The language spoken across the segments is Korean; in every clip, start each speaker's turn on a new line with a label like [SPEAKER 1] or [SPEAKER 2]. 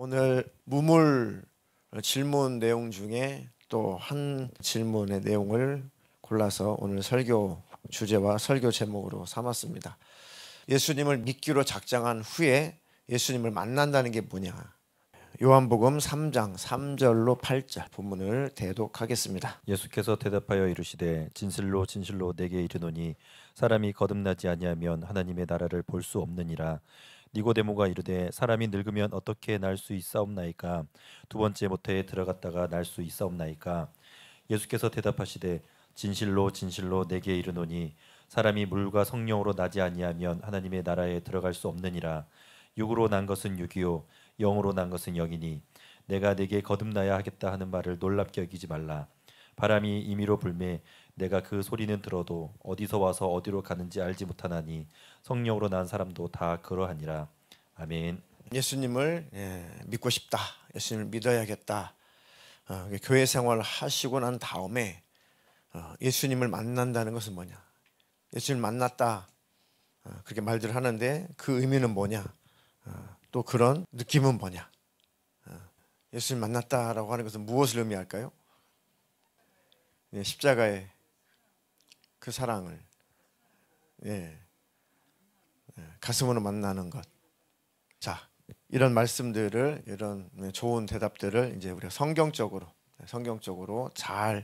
[SPEAKER 1] 오늘 무물 질문 내용 중에 또 한 질문의 내용을 골라서 오늘 설교 주제와 설교 제목으로 삼았습니다. 예수님을 믿기로 작정한 후에 예수님을 만난다는 게 뭐냐? 요한복음 3장 3절로 8절 본문을 대독하겠습니다.
[SPEAKER 2] 예수께서 대답하여 이르시되 진실로 진실로 내게 이르노니 사람이 거듭나지 아니하면 하나님의 나라를 볼 수 없느니라. 니고데모가 이르되 사람이 늙으면 어떻게 날 수 있사옵나이까? 두 번째 모태에 들어갔다가 날 수 있사옵나이까? 예수께서 대답하시되 진실로 진실로 내게 이르노니 사람이 물과 성령으로 나지 아니하면 하나님의 나라에 들어갈 수 없느니라. 육으로 난 것은 육이요 영으로 난 것은 영이니 내가 네게 거듭나야 하겠다 하는 말을 놀랍게 여기지 말라. 바람이 임의로 불매 내가 그 소리는 들어도 어디서 와서 어디로 가는지 알지 못하나니 성령으로 난 사람도 다 그러하니라. 아멘.
[SPEAKER 1] 예수님을 믿고 싶다. 예수님을 믿어야겠다. 교회 생활을 하시고 난 다음에 예수님을 만난다는 것은 뭐냐? 예수님을 만났다. 그렇게 말들 하는데 그 의미는 뭐냐? 또 그런 느낌은 뭐냐? 예수님 만났다라고 하는 것은 무엇을 의미할까요? 십자가의 그 사랑을 가슴으로 만나는 것. 자, 이런 말씀들을, 이런 좋은 대답들을 이제 우리가 성경적으로 잘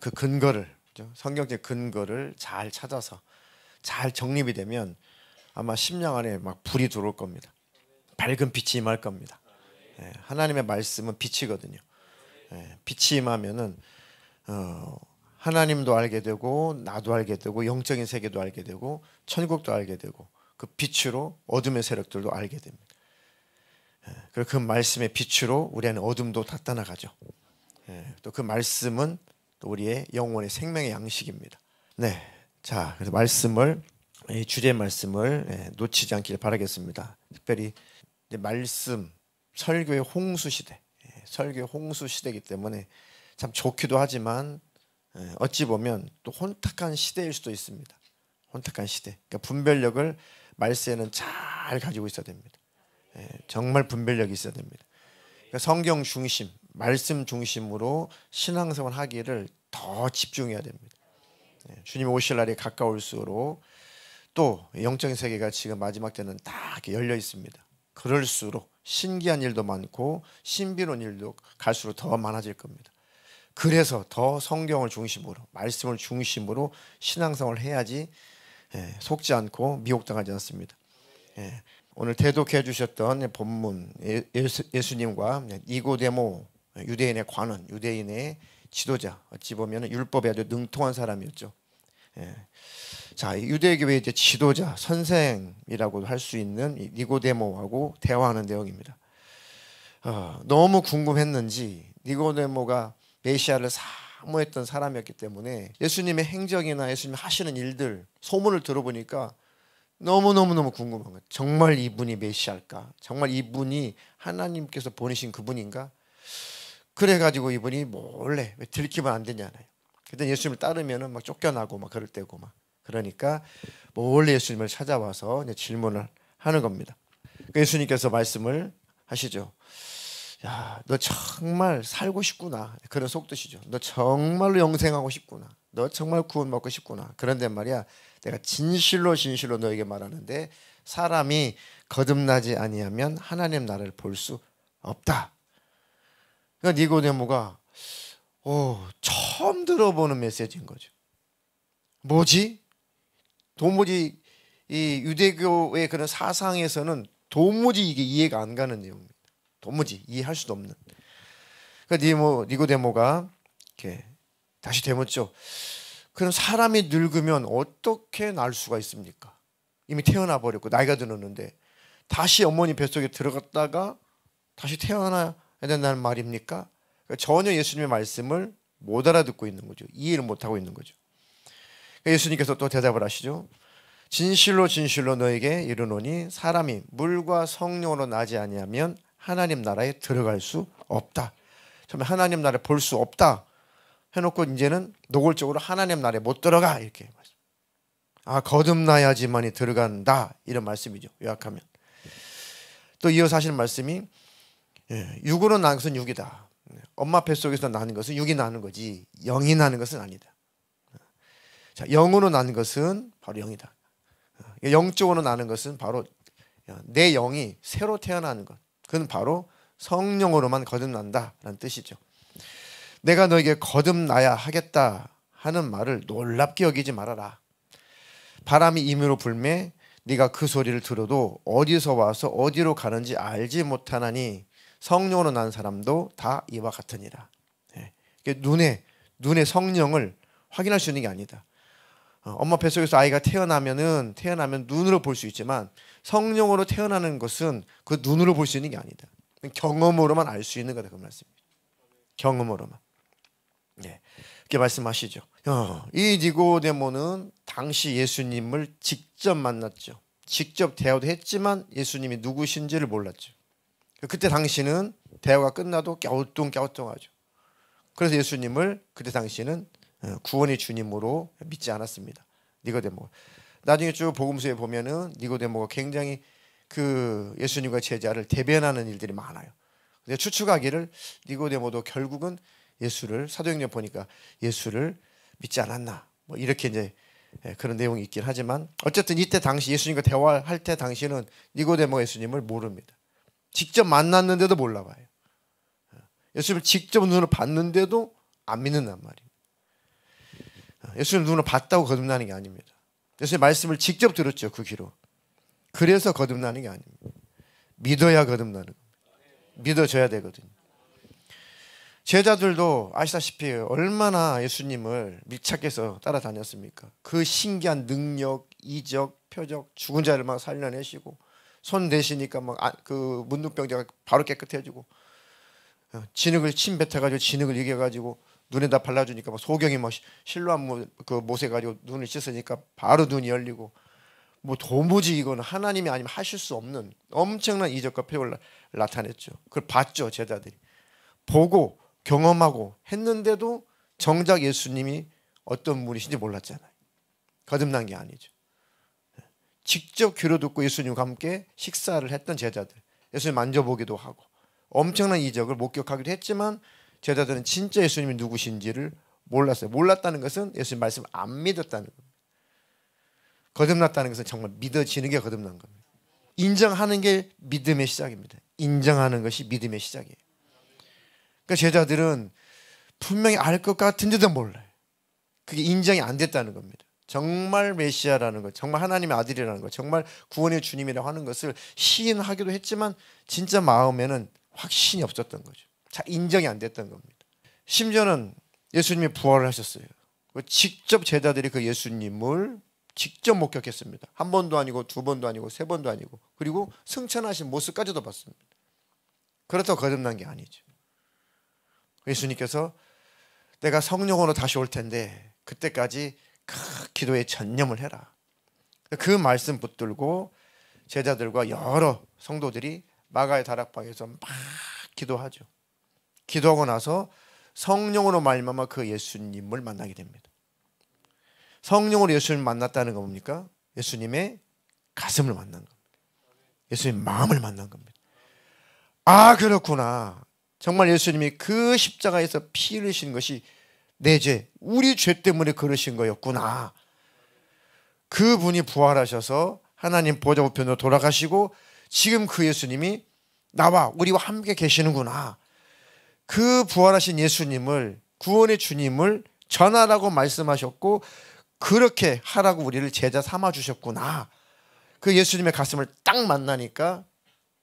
[SPEAKER 1] 그 근거를, 성경적 근거를 잘 찾아서 잘 정립이 되면 아마 심령 안에 막 불이 들어올 겁니다. 밝은 빛이 임할 겁니다. 하나님의 말씀은 빛이거든요. 빛이 임하면은 하나님도 알게 되고 나도 알게 되고 영적인 세계도 알게 되고 천국도 알게 되고 그 빛으로 어둠의 세력들도 알게 됩니다. 그리고 그 말씀의 빛으로 우리 안에 어둠도 다 떠나가죠. 또 그 말씀은 또 우리의 영혼의 생명의 양식입니다. 네, 자, 그래서 말씀을 이 주제 말씀을 놓치지 않기를 바라겠습니다. 특별히 말씀 설교의 홍수 시대, 설교의 홍수 시대이기 때문에 참 좋기도 하지만 어찌 보면 또 혼탁한 시대일 수도 있습니다. 혼탁한 시대. 그러니까 분별력을 말세에는 잘 가지고 있어야 됩니다. 정말 분별력이 있어야 됩니다. 그러니까 성경 중심, 말씀 중심으로 신앙생활 하기를 더 집중해야 됩니다. 주님 오실 날이 가까울수록 또 영적인 세계가 지금 마지막 때는 다 이렇게 열려 있습니다. 그럴수록 신기한 일도 많고 신비로운 일도 갈수록 더 많아질 겁니다. 그래서 더 성경을 중심으로, 말씀을 중심으로 신앙생활을 해야지 속지 않고 미혹당하지 않습니다. 오늘 대독해 주셨던 본문 예수님과 니고데모, 유대인의 관원, 유대인의 지도자, 어찌 보면 율법에 아주 능통한 사람이었죠. 자, 유대교회의 이제 지도자, 선생이라고도 할 수 있는 니고데모하고 대화하는 내용입니다. 너무 궁금했는지 니고데모가 메시아를 사모했던 사람이었기 때문에 예수님의 행적이나 예수님 하시는 일들 소문을 들어보니까 너무너무 궁금한 거예요. 정말 이분이 메시아일까? 정말 이분이 하나님께서 보내신 그분인가? 그래가지고 이분이 몰래 왜 들키면 안 되냐나요. 그때 예수님을 따르면은 막 쫓겨나고 막 그럴 때고 막 그러니까 몰래 예수님을 찾아와서 이제 질문을 하는 겁니다. 예수님께서 말씀을 하시죠. 야, 너 정말 살고 싶구나. 그런 속뜻이죠. 너 정말로 영생하고 싶구나. 너 정말 구원 받고 싶구나. 그런데 말이야, 내가 진실로 너에게 말하는데 사람이 거듭나지 아니하면 하나님 나라를 볼 수 없다. 그러니까 니고데모가 처음 들어보는 메시지인 거죠. 뭐지? 도무지 이 유대교의 그런 사상에서는 도무지 이게 이해가 안 가는 내용입니다. 도무지 이해할 수도 없는. 그러니까 니고데모가 이렇게 다시 되묻죠. 그럼 사람이 늙으면 어떻게 날 수가 있습니까? 이미 태어나 버렸고 나이가 들었는데 다시 어머니 뱃속에 들어갔다가 다시 태어나야 된다는 말입니까? 그러니까 전혀 예수님의 말씀을 못 알아듣고 있는 거죠. 이해를 못 하고 있는 거죠. 예수님께서 또 대답을 하시죠. 진실로 너에게 이르노니 사람이 물과 성령으로 나지 아니하면 하나님 나라에 들어갈 수 없다. 처음에 하나님 나라에 볼 수 없다 해놓고 이제는 노골적으로 하나님 나라에 못 들어가 이렇게 말씀. 거듭나야지만이 들어간다 이런 말씀이죠. 요약하면 또 이어서 하시는 말씀이 육으로 난 것은 육이다. 엄마 뱃속에서 나는 것은 육이 나는 거지 영이 나는 것은 아니다. 자, 영으로 나는 것은 바로 영이다. 영적으로 나는 것은 바로 내 영이 새로 태어나는 것. 그건 바로 성령으로만 거듭난다라는 뜻이죠. 내가 너에게 거듭나야 하겠다 하는 말을 놀랍게 여기지 말아라. 바람이 임의로 불매 네가 그 소리를 들어도 어디서 와서 어디로 가는지 알지 못하나니 성령으로 난 사람도 다 이와 같으니라. 눈에 성령을 확인할 수 있는 게 아니다. 엄마 뱃속에서 아이가 태어나면 눈으로 볼 수 있지만 성령으로 태어나는 것은 그 눈으로 볼 수 있는 게 아니다. 경험으로만 알 수 있는 거다 그 말씀입니다. 경험으로만. 이렇게 말씀하시죠. 이 니고데모는 당시 예수님을 직접 만났죠. 직접 대화도 했지만 예수님이 누구신지를 몰랐죠. 그때 당시는 대화가 끝나도 갸우뚱갸우뚱하죠. 그래서 예수님을 그때 당시는 구원의 주님으로 믿지 않았습니다. 니고데모. 나중에 쭉 복음서에 보면은 니고데모가 굉장히 그 예수님과 제자를 대변하는 일들이 많아요. 근데 추측하기를 니고데모도 결국은 예수를 사도행전 보니까 예수를 믿지 않았나 뭐 이렇게 이제 그런 내용이 있긴 하지만 어쨌든 이때 당시 예수님과 대화할 때 당시는 니고데모가 예수님을 모릅니다. 직접 만났는데도 몰라봐요. 예수님을 직접 눈으로 봤는데도 안 믿는단 말입니다. 예수님 눈으로 봤다고 거듭나는 게 아닙니다. 예수님 말씀을 직접 들었죠. 그 귀로. 그래서 거듭나는 게 아닙니다. 믿어야 거듭나는 겁니다. 믿어줘야 되거든요. 제자들도 아시다시피 얼마나 예수님을 밀착해서 따라다녔습니까? 그 신기한 능력, 이적, 표적, 죽은 자를 막 살려내시고 손 대시니까 막 그 문둥병자가 바로 깨끗해지고 진흙을 침 뱉어가지고 진흙을 이겨가지고 눈에다 발라주니까 막 소경이 막 실로암 그 못에 가지고 눈을 씻으니까 바로 눈이 열리고 뭐 도무지 이거는 하나님이 아니면 하실 수 없는 엄청난 이적과 표적을 나타냈죠. 그걸 봤죠 제자들이. 보고 경험하고 했는데도 정작 예수님이 어떤 분이신지 몰랐잖아요. 거듭난 게 아니죠. 직접 귀로 듣고 예수님과 함께 식사를 했던 제자들, 예수님 만져보기도 하고 엄청난 이적을 목격하기도 했지만 제자들은 진짜 예수님이 누구신지를 몰랐어요. 몰랐다는 것은 예수님 말씀을 안 믿었다는 겁니다. 거듭났다는 것은 정말 믿어지는 게 거듭난 겁니다. 인정하는 게 믿음의 시작입니다. 인정하는 것이 믿음의 시작이에요. 그러니까 제자들은 분명히 알 것 같은데도 몰라요. 그게 인정이 안 됐다는 겁니다. 정말 메시아라는 것, 정말 하나님의 아들이라는 것, 정말 구원의 주님이라고 하는 것을 시인하기도 했지만 진짜 마음에는 확신이 없었던 거죠. 잘 인정이 안 됐던 겁니다. 심지어는 예수님이 부활을 하셨어요. 직접 제자들이 그 예수님을 직접 목격했습니다. 한 번도 아니고 두 번도 아니고 세 번도 아니고 그리고 승천하신 모습까지도 봤습니다. 그렇다고 거듭난 게 아니죠. 예수님께서 내가 성령으로 다시 올 텐데 그때까지 기도에 전념을 해라. 그 말씀 붙들고 제자들과 여러 성도들이 마가의 다락방에서 막 기도하죠. 기도하고 나서 성령으로 말미암아 그 예수님을 만나게 됩니다. 성령으로 예수님을 만났다는 건 뭡니까? 예수님의 가슴을 만난 겁니다. 예수님 마음을 만난 겁니다. 아 그렇구나. 정말 예수님이 그 십자가에서 피 흘리신 것이 내 죄, 우리 죄 때문에 그러신 거였구나. 그분이 부활하셔서 하나님 보좌 우편으로 돌아가시고 지금 그 예수님이 나와 우리와 함께 계시는구나. 그 부활하신 예수님을 구원의 주님을 전하라고 말씀하셨고 그렇게 하라고 우리를 제자 삼아 주셨구나. 그 예수님의 가슴을 딱 만나니까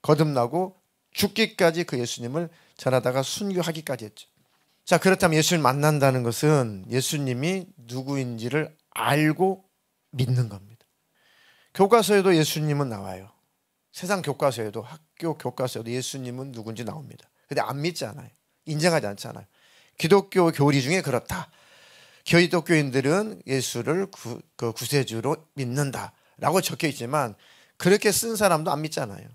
[SPEAKER 1] 거듭나고 죽기까지 그 예수님을 전하다가 순교하기까지 했죠. 자, 그렇다면 예수님을 만난다는 것은 예수님이 누구인지를 알고 믿는 겁니다. 교과서에도 예수님은 나와요. 세상 교과서에도 학교 교과서에도 예수님은 누군지 나옵니다. 근데 안 믿지 않아요. 인정하지 않잖아요. 기독교 교리 중에 그렇다. 기독교인들은 예수를 구세주로 믿는다라고 적혀 있지만 그렇게 쓴 사람도 안 믿잖아요.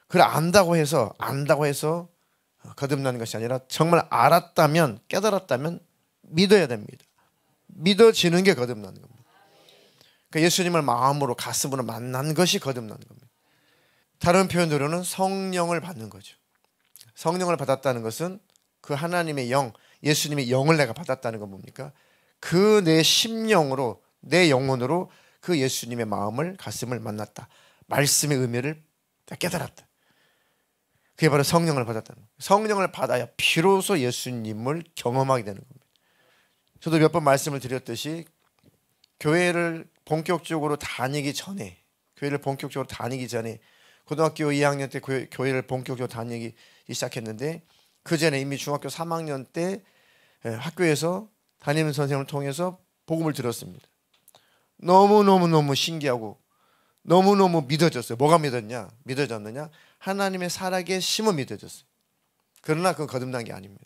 [SPEAKER 1] 그걸 안다고 해서 거듭나는 것이 아니라 정말 알았다면 깨달았다면 믿어야 됩니다. 믿어지는 게 거듭나는 겁니다. 그러니까 예수님을 마음으로 가슴으로 만난 것이 거듭나는 겁니다. 다른 표현으로는 성령을 받는 거죠. 성령을 받았다는 것은 그 하나님의 영, 예수님의 영을 내가 받았다는 건 뭡니까? 그 내 심령으로, 내 영혼으로 그 예수님의 마음을, 가슴을 만났다. 말씀의 의미를 깨달았다. 그게 바로 성령을 받았다는 거예요. 성령을 받아야 비로소 예수님을 경험하게 되는 겁니다. 저도 몇 번 말씀을 드렸듯이 교회를 본격적으로 다니기 전에, 고등학교 2학년 때 교회를 본격적으로 다니기 시작했는데, 그 전에 이미 중학교 3학년 때 학교에서 담임 선생님을 통해서 복음을 들었습니다. 너무너무 신기하고 너무너무 믿어졌어요. 뭐가 믿어졌느냐? 하나님의 살아계심은 믿어졌어요. 그러나 그건 거듭난 게 아닙니다.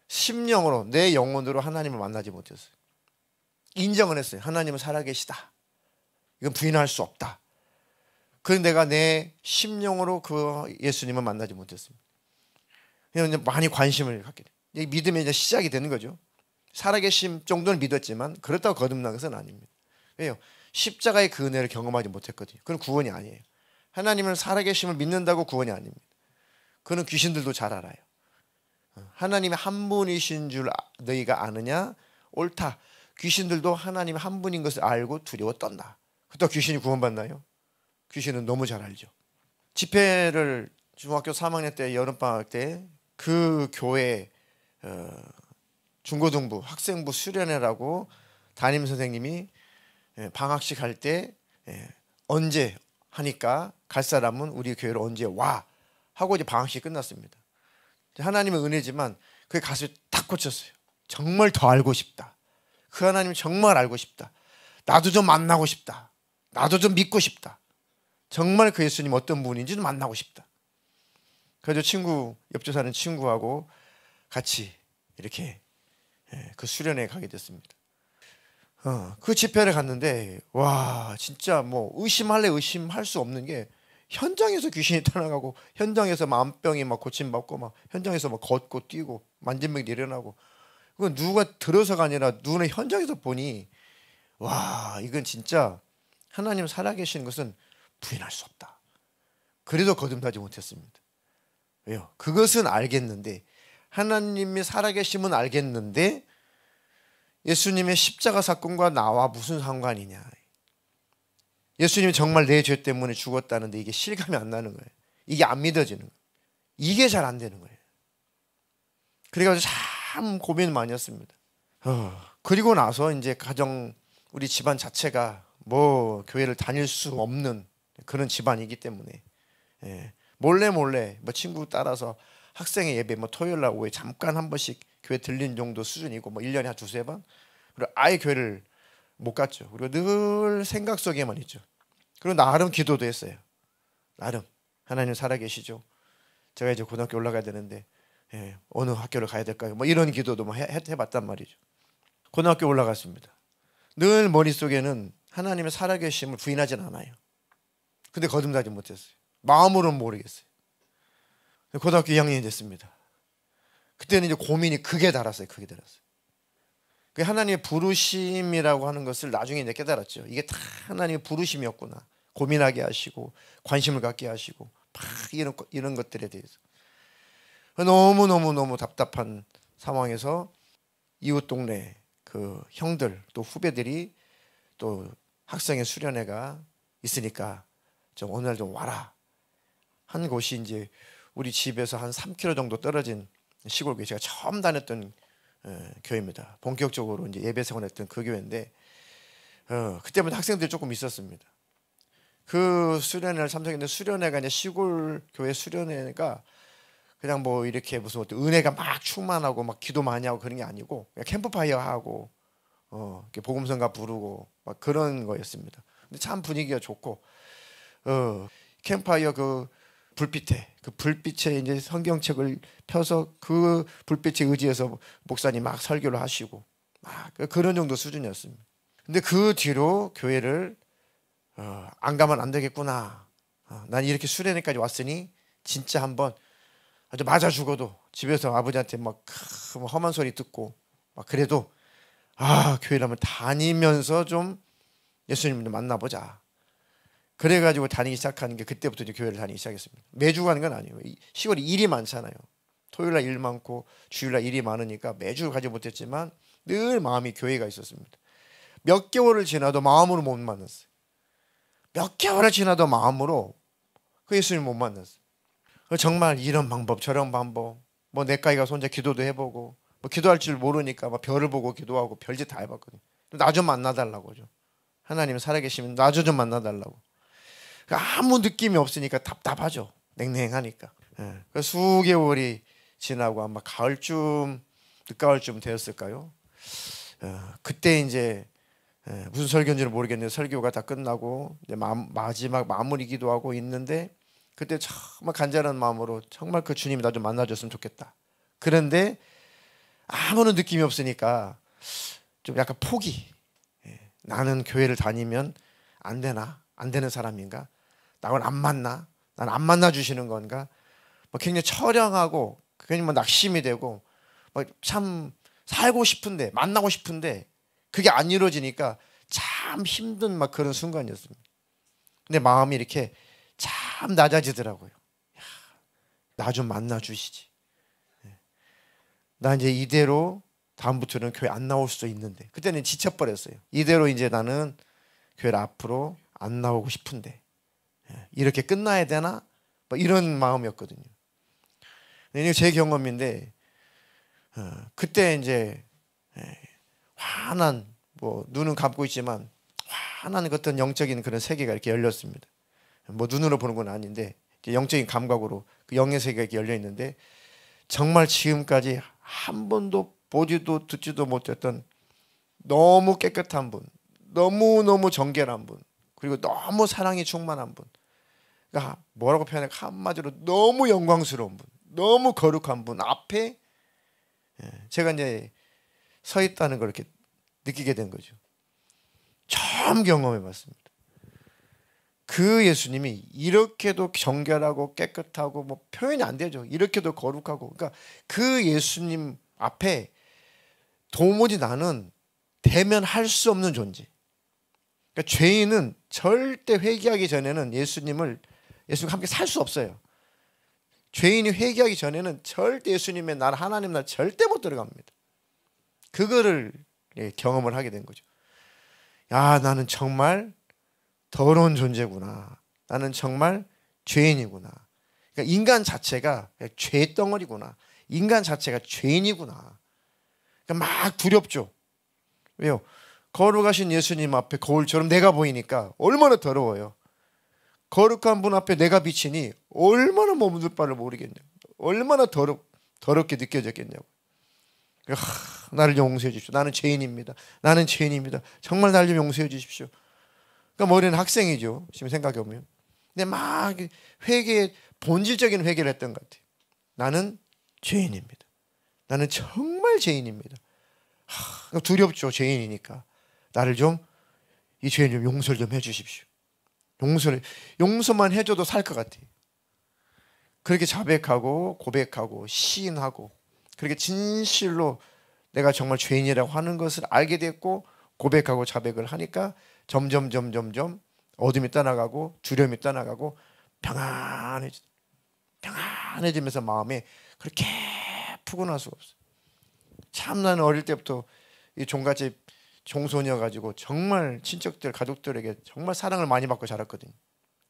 [SPEAKER 1] 심령으로, 내 영혼으로 하나님을 만나지 못했어요. 인정을 했어요. 하나님은 살아계시다. 이건 부인할 수 없다. 그런데 내가 내 심령으로 그 예수님을 만나지 못했습니다. 그냥 이제 많이 관심을 갖게 돼요. 이 믿음의 이제 시작이 되는 거죠. 살아계심 정도는 믿었지만 그렇다고 거듭난 것은 아닙니다. 왜요? 십자가의 그 은혜를 경험하지 못했거든요. 그건 구원이 아니에요. 하나님을 살아계심을 믿는다고 구원이 아닙니다. 그는 귀신들도 잘 알아요. 하나님의 한 분이신 줄 너희가 아느냐? 옳다. 귀신들도 하나님의 한 분인 것을 알고 두려워 떤다. 그렇다고 귀신이 구원받나요? 귀신은 너무 잘 알죠. 집회를 중학교 3학년 때 여름방학 때 그 교회 중고등부 학생부 수련회라고 담임 선생님이 방학식 할 때 언제 하니까 갈 사람은 우리 교회로 언제 와 하고 이제 방학식 끝났습니다. 하나님의 은혜지만 그게 가슴이 딱 꽂혔어요. 정말 더 알고 싶다. 그 하나님 정말 알고 싶다. 나도 좀 만나고 싶다. 나도 좀 믿고 싶다. 정말 그 예수님 어떤 분인지도 만나고 싶다. 그래서 옆집 사는 친구하고 같이 이렇게 그 수련회에 가게 됐습니다. 그 집회를 갔는데 와 진짜 뭐 의심할 수 없는 게 현장에서 귀신이 떠나가고 현장에서 만병이 막 고침받고 막 현장에서 막 걷고 뛰고 만진병이 일어나고 그건 누가 들어서가 아니라 눈에 현장에서 보니 와 이건 진짜 하나님 살아계신 것은 부인할 수 없다. 그래도 거듭나지 못했습니다. 왜요? 그것은 알겠는데 하나님이 살아계심은 알겠는데 예수님의 십자가 사건과 나와 무슨 상관이냐. 예수님이 정말 내 죄 때문에 죽었다는데 이게 실감이 안 나는 거예요. 이게 안 믿어지는 거예요. 이게 잘 안 되는 거예요. 그래가지고 참 고민 많이 했습니다. 그리고 나서 이제 우리 집안 자체가 뭐 교회를 다닐 수 없는 그런 집안이기 때문에 몰래 뭐 친구 따라서 학생의 예배 뭐 토요일 날 오후에 잠깐 한 번씩 교회 들린 정도 수준이고 뭐 1년에 한 두세 번 그리고 아예 교회를 못 갔죠. 그리고 늘 생각 속에만 있죠. 그리고 나름 기도도 했어요. 나름 하나님 살아계시죠. 제가 이제 고등학교 올라가야 되는데 어느 학교를 가야 될까요? 뭐 이런 기도도 뭐 해봤단 말이죠. 고등학교 올라갔습니다. 늘 머릿속에는 하나님의 살아계심을 부인하진 않아요. 근데 거듭나지 못했어요. 마음으로는 모르겠어요. 고등학교 2학년이 됐습니다. 그때는 이제 고민이 극에 달았어요. 그 하나님의 부르심이라고 하는 것을 나중에 이제 깨달았죠. 이게 다 하나님의 부르심이었구나. 고민하게 하시고 관심을 갖게 하시고 막 이런 것들에 대해서 너무 답답한 상황에서 이웃 동네 그 형들 또 후배들이 또 학생의 수련회가 있으니까 좀 오늘 좀 와라 한 곳이 이제 우리 집에서 한 3km 정도 떨어진 시골 교회 제가 처음 다녔던 교회입니다. 본격적으로 이제 예배 생활했던 그 교회인데 그때부터 학생들이 조금 있었습니다. 그 수련회를 참석했는데 수련회가 이제 시골 교회 수련회가 그냥 뭐 이렇게 무슨 어떤 은혜가 막 충만하고 막 기도 많이 하고 그런 게 아니고 그냥 캠프파이어 하고 이렇게 복음성가 부르고 막 그런 거였습니다. 근데 참 분위기가 좋고 캠프파이어 그 불빛에 이제 성경책을 펴서 그 불빛에 의지해서 목사님 막 설교를 하시고 막 그런 정도 수준이었습니다. 근데 그 뒤로 교회를 안 가면 안 되겠구나. 난 이렇게 수련회까지 왔으니 진짜 한번 아주 맞아 죽어도 집에서 아버지한테 막 험한 소리 듣고 막 그래도 교회를 한번 다니면서 좀 예수님을 만나보자. 그래가지고 다니기 시작하는 게 그때부터 이제 교회를 다니기 시작했습니다. 매주 가는 건 아니에요. 시골이 일이 많잖아요. 토요일날 일 많고 주일날 일이 많으니까 매주 가지 못했지만 늘 마음이 교회가 있었습니다. 몇 개월을 지나도 마음으로 못 만났어요. 몇 개월을 지나도 마음으로 그 예수님 못 만났어요. 정말 이런 방법 저런 방법 뭐 내과에 가서 혼자 기도도 해보고 뭐 기도할 줄 모르니까 막 별을 보고 기도하고 별짓 다 해봤거든요. 나 좀 만나달라고죠. 하나님 살아계시면 나 좀 만나달라고. 아무 느낌이 없으니까 답답하죠. 냉랭하니까. 그래서 수개월이 지나고 아마 가을쯤 늦가을쯤 되었을까요? 그때 이제 무슨 설교인지는 모르겠는데 설교가 다 끝나고 이제 마지막 마무리 기도하고 있는데 그때 정말 간절한 마음으로 정말 그 주님이 나 좀 만나줬으면 좋겠다. 그런데 아무런 느낌이 없으니까 좀 약간 포기. 나는 교회를 다니면 안 되나? 안 되는 사람인가? 나하고는 안 맞나? 난 안 만나 주시는 건가? 뭐 굉장히 처량하고 괜히 뭐 낙심이 되고 참 살고 싶은데 만나고 싶은데 그게 안 이루어지니까 참 힘든 막 그런 순간이었습니다. 근데 마음이 이렇게 참 낮아지더라고요. 나 좀 만나 주시지. 나 이제 이대로 다음부터는 교회 안 나올 수도 있는데 그때는 지쳐버렸어요. 이대로 이제 나는 교회를 앞으로 안 나오고 싶은데 이렇게 끝나야 되나? 뭐 이런 마음이었거든요. 이게 제 경험인데 그때 이제 환한 뭐 눈은 감고 있지만 환한 어떤 영적인 그런 세계가 이렇게 열렸습니다. 뭐 눈으로 보는 건 아닌데 영적인 감각으로 그 영의 세계가 이렇게 열려 있는데 정말 지금까지 한 번도 보지도 듣지도 못했던 너무 깨끗한 분, 너무너무 정결한 분, 그리고 너무 사랑이 충만한 분. 그러니까 뭐라고 표현할까? 한마디로 너무 영광스러운 분, 너무 거룩한 분 앞에 제가 이제 서 있다는 걸 이렇게 느끼게 된 거죠. 처음 경험해 봤습니다. 그 예수님이 이렇게도 정결하고 깨끗하고 뭐 표현이 안 되죠. 이렇게도 거룩하고. 그러니까 그 예수님 앞에 도무지 나는 대면할 수 없는 존재. 그러니까 죄인은 절대 회개하기 전에는 예수님과 함께 살 수 없어요. 죄인이 회개하기 전에는 절대 예수님의 나라 하나님 나라 절대 못 들어갑니다. 그거를 경험을 하게 된 거죠. 야, 나는 정말 더러운 존재구나. 나는 정말 죄인이구나. 그러니까 인간 자체가 죄덩어리구나. 인간 자체가 죄인이구나. 그러니까 막 두렵죠. 왜요? 거룩하신 예수님 앞에 거울처럼 내가 보이니까 얼마나 더러워요. 거룩한 분 앞에 내가 비치니 얼마나 머무를 바를 모르겠냐고. 얼마나 더럽게 느껴졌겠냐고. 나를 용서해 주십시오. 나는 죄인입니다. 나는 죄인입니다. 정말 나를 좀 용서해 주십시오. 그러니까 머리는 학생이죠. 지금 생각해 보면. 근데 막 본질적인 회개를 했던 것 같아요. 나는 죄인입니다. 나는 정말 죄인입니다. 두렵죠. 죄인이니까. 나를 좀 이 죄인 좀 용서를 좀 해주십시오. 용서만 해줘도 살 것 같아요. 그렇게 자백하고 고백하고 시인하고 그렇게 진실로 내가 정말 죄인이라고 하는 것을 알게 됐고 고백하고 자백을 하니까 점점 어둠이 떠나가고 두려움이 떠나가고 평안해지면서 마음에 그렇게 푸근할 수가 없어요. 참 나는 어릴 때부터 이 종갓집 종손이어가지고 정말 친척들 가족들에게 정말 사랑을 많이 받고 자랐거든요.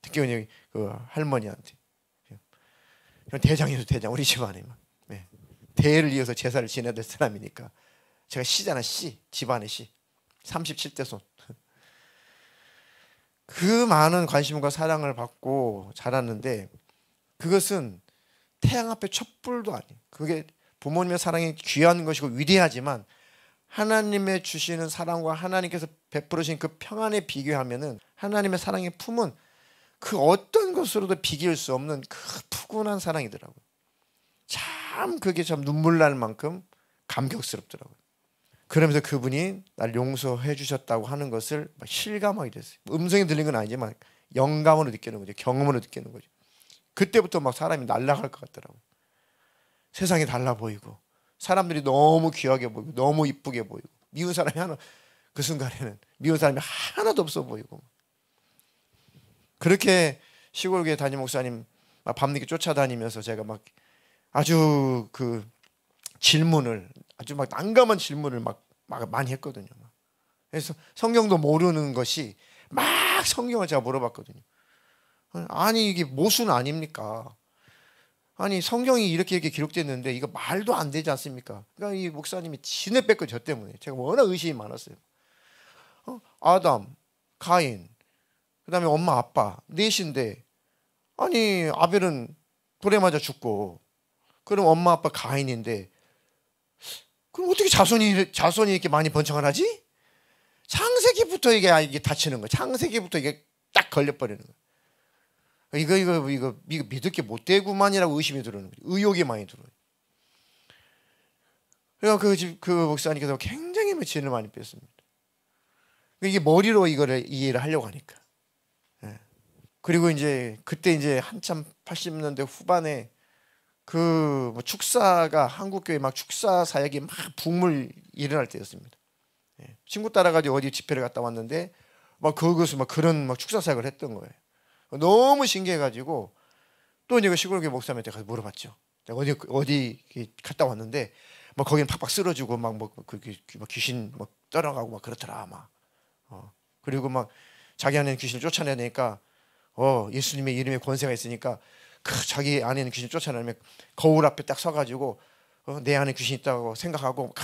[SPEAKER 1] 특히 그 할머니한테 대장이죠. 대장 우리 집안에만 대를 이어서 제사를 지내야 될 사람이니까 제가 씨잖아. 씨 집안의 씨 37대 손. 그 많은 관심과 사랑을 받고 자랐는데 그것은 태양 앞에 촛불도 아니에요. 그게 부모님의 사랑이 귀한 것이고 위대하지만 하나님의 주시는 사랑과 하나님께서 베풀으신 그 평안에 비교하면은 하나님의 사랑의 품은 그 어떤 것으로도 비길 수 없는 그 푸근한 사랑이더라고요. 참 그게 참 눈물 날 만큼 감격스럽더라고요. 그러면서 그분이 날 용서해 주셨다고 하는 것을 막 실감하게 됐어요. 음성이 들린 건 아니지만 영감으로 느끼는 거죠. 경험으로 느끼는 거죠. 그때부터 막 사람이 날아갈 것 같더라고요. 세상이 달라 보이고 사람들이 너무 귀하게 보이고 너무 이쁘게 보이고 미운 사람이 그 순간에는 미운 사람이 하나도 없어 보이고 그렇게 시골교회 담임 목사님 막 밤늦게 쫓아다니면서 제가 막 아주 그 질문을 아주 막 난감한 질문을 막 많이 했거든요. 그래서 성경도 모르는 것이 막 성경을 제가 물어봤거든요. 아니 이게 모순 아닙니까? 아니 성경이 이렇게 기록됐는데 이거 말도 안 되지 않습니까? 그러니까 이 목사님이 진을 뺏고 저 때문에 제가 워낙 의심이 많았어요. 아담, 가인, 그다음에 엄마 아빠 넷인데 아니 아벨은 불에 맞아 죽고 그럼 엄마 아빠 가인인데 그럼 어떻게 자손이 이렇게 많이 번창을 하지? 창세기부터 이게 다치는 거야. 창세기부터 이게 딱 걸려버리는 거야. 이거 믿을 게 못 되구만이라고 의심이 들어오는 거지. 의욕이 많이 들어요. 그러니까 그 목사님께서 굉장히 진을 많이 뺐습니다. 이게 머리로 이거를 이해를 하려고 하니까. 예. 그리고 이제 그때 이제 한참 80년대 후반에 그 축사가 한국 교회 막 축사 사역이 막 붐을 일어날 때였습니다. 예. 친구 따라가지고 어디 집회를 갔다 왔는데 막 그것을 막 그런 막 축사 사역을 했던 거예요. 너무 신기해가지고 또 이제 그 시골교회 목사님한테 가서 물어봤죠. 내가 어디 갔다 왔는데 막 거기는 팍팍 쓰러지고 막 귀신 막 떠나가고 막 그렇더라 막. 그리고 막 자기 안에는 귀신을 쫓아내니까 예수님의 이름에 권세가 있으니까 자기 안에는 귀신 쫓아내면 거울 앞에 딱 서가지고 내 안에 귀신 있다고 생각하고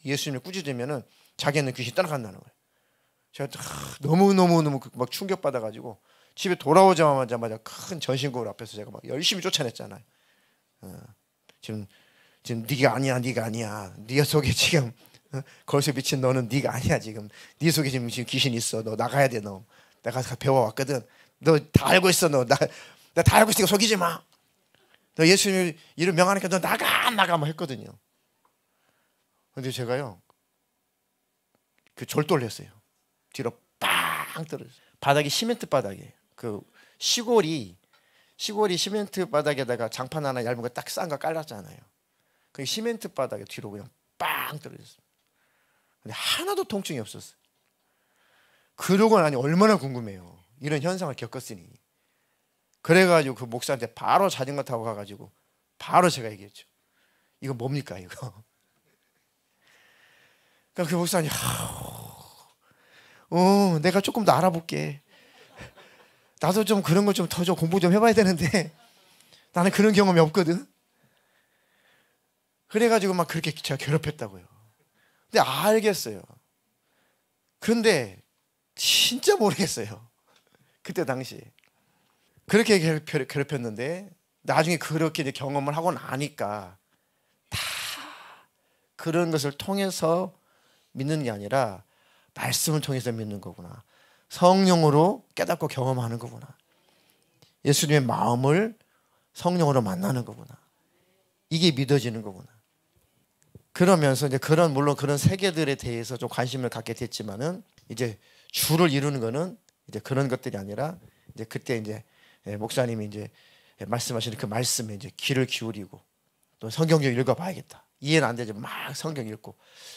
[SPEAKER 1] 예수님을 꾸짖으면은 자기 안에 귀신 떠나간다는 거예요. 제가 너무 막 충격 받아가지고 집에 돌아오자마자 큰 전신 거울 앞에서 제가 막 열심히 쫓아냈잖아요. 지금 네가 아니야. 네 속에 지금 거기서 미친 너는 네가 아니야. 지금 네 속에 지금 귀신 있어. 너 나가야 돼. 너 내가 배워왔거든. 너 다 알고 있어. 너 나 다 알고 있으니까 속이지 마. 너 예수님 이름 명하니까 너 나가 뭐 했거든요. 근데 제가요 그 졸도를 했어요. 뒤로 빵 떨어졌어요. 바닥이 시멘트 바닥이에요. 그 시골이 시멘트 바닥에다가 장판 하나 얇은 거 딱 싼 거 깔았잖아요. 그 시멘트 바닥에 뒤로 그냥 빵 떨어졌어요. 근데 하나도 통증이 없었어요. 그러고 나니 얼마나 궁금해요. 이런 현상을 겪었으니. 그래가지고 그 목사한테 바로 자전거 타고 가가지고 바로 제가 얘기했죠. 이거 뭡니까 이거? 그러니까 그 목사님 내가 조금 더 알아볼게. 나도 좀 그런 걸 좀 더 좀 공부 좀 해봐야 되는데 나는 그런 경험이 없거든. 그래가지고 막 그렇게 제가 괴롭혔다고요. 근데 알겠어요. 그런데 진짜 모르겠어요. 그때 당시 그렇게 괴롭혔는데 나중에 그렇게 이제 경험을 하고 나니까 다 그런 것을 통해서 믿는 게 아니라 말씀을 통해서 믿는 거구나. 성령으로 깨닫고 경험하는 거구나. 예수님의 마음을 성령으로 만나는 거구나. 이게 믿어지는 거구나. 그러면서 이제 물론 그런 세계들에 대해서 좀 관심을 갖게 됐지만은 이제 주를 이루는 거는 이제 그런 것들이 아니라 이제 그때 이제 목사님이 이제 말씀하시는 그 말씀에 이제 귀를 기울이고 또 성경 좀 읽어봐야겠다. 이해는 안 되지만 막 성경 읽고